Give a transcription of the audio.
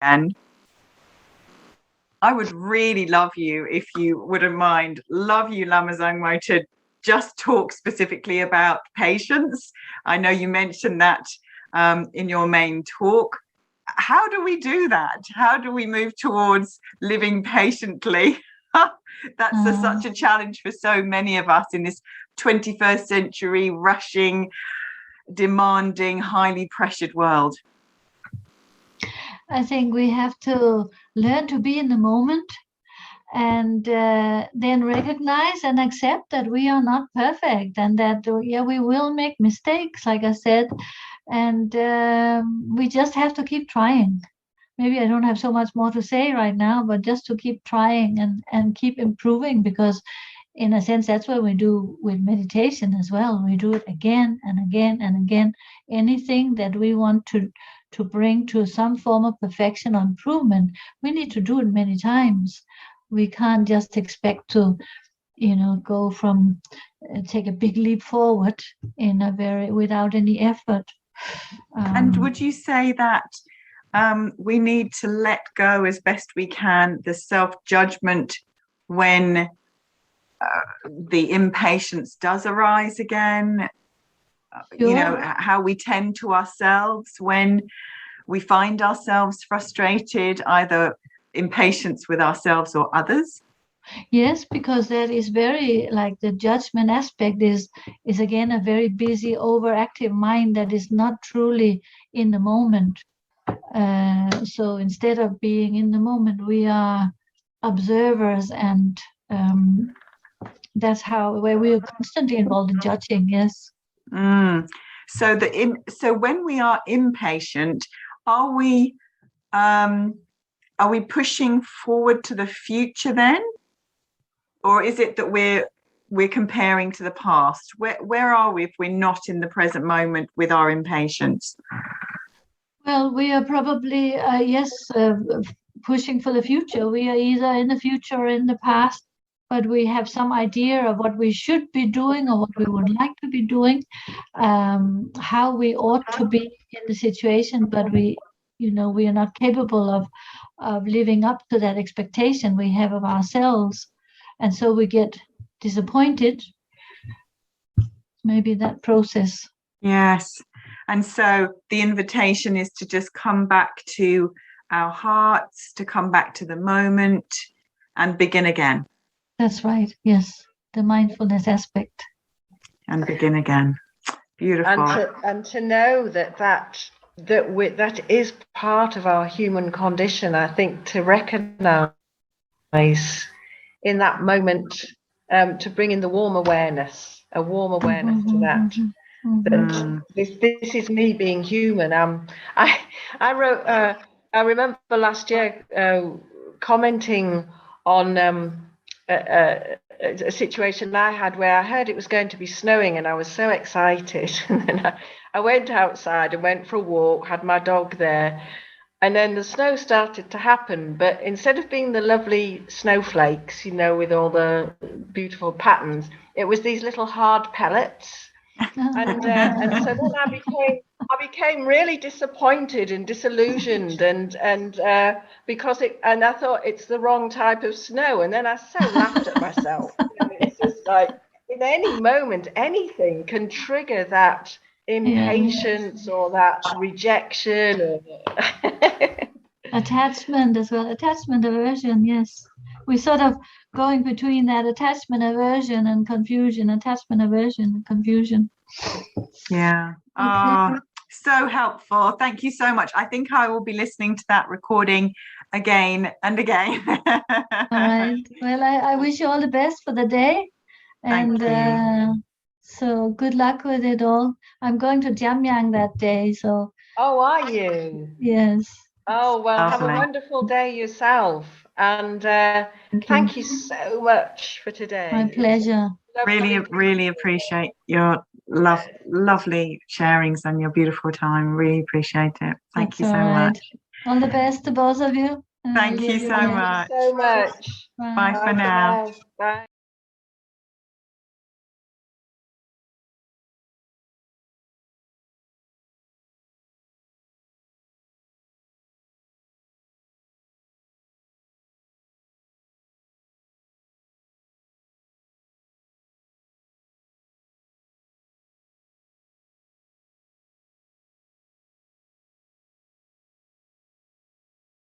again. I would really love you, if you wouldn't mind, love you, Lama Zangmo, to just talk specifically about patience. I know you mentioned that in your main talk. How do we do that? How do we move towards living patiently? That's such a challenge for so many of us in this 21st century, rushing, demanding, highly pressured world. I think we have to learn to be in the moment, and then recognize and accept that we are not perfect, and that we will make mistakes, like I said, and we just have to keep trying. Maybe I don't have so much more to say right now, but just to keep trying and keep improving, because in a sense that's what we do with meditation as well. We do it again and again and again. Anything that we want to bring to some form of perfection or improvement, we need to do it many times. We can't just expect to go from take a big leap forward without any effort. And would you say that we need to let go as best we can the self-judgment when the impatience does arise again? Sure. How we tend to ourselves when we find ourselves frustrated, either impatience with ourselves or others? Yes, because that is very, like, the judgment aspect is again a very busy, overactive mind that is not truly in the moment. So instead of being in the moment, we are observers, and that's where we are constantly involved in judging. Yes. So when we are impatient, are we pushing forward to the future then, or is it that we're comparing to the past? Where are we if we're not in the present moment with our impatience? Well, we are probably pushing for the future. We are either in the future or in the past, but we have some idea of what we should be doing or what we would like to be doing, how we ought to be in the situation, but we are not capable of living up to that expectation we have of ourselves. And so we get disappointed. Maybe that process. Yes. And so the invitation is to just come back to our hearts, to come back to the moment and begin again. That's right. Yes. The mindfulness aspect. And begin again. Beautiful. And to know that is part of our human condition. I think to recognize in that moment, to bring in the warm awareness to that. That this is me being human. I wrote. I remember last year commenting on a situation I had where I heard it was going to be snowing, and I was so excited. And then I went outside and went for a walk, had my dog there, and then the snow started to happen. But instead of being the lovely snowflakes, with all the beautiful patterns, it was these little hard pellets. And so then I became really disappointed and disillusioned, and because I thought it's the wrong type of snow, and then I so laughed at myself. It's just like, in any moment, anything can trigger that impatience or that rejection or attachment as well. Attachment, aversion. Yes, we sort of going between that attachment, aversion, and confusion. Attachment, aversion, and confusion. Yeah. Okay. So helpful. Thank you so much. I think I will be listening to that recording again and again. All right. Well, I wish you all the best for the day. And thank you. So good luck with it all. I'm going to Jamyang that day. So. Oh, are you? Yes. Oh, well, have a wonderful day yourself. And thank you so much for today. My pleasure. Really appreciate your lovely sharings and your beautiful time. Really appreciate it. Thank you so much. All the best to both of you. Thank you so much. Thank you so much. Bye for now. Bye.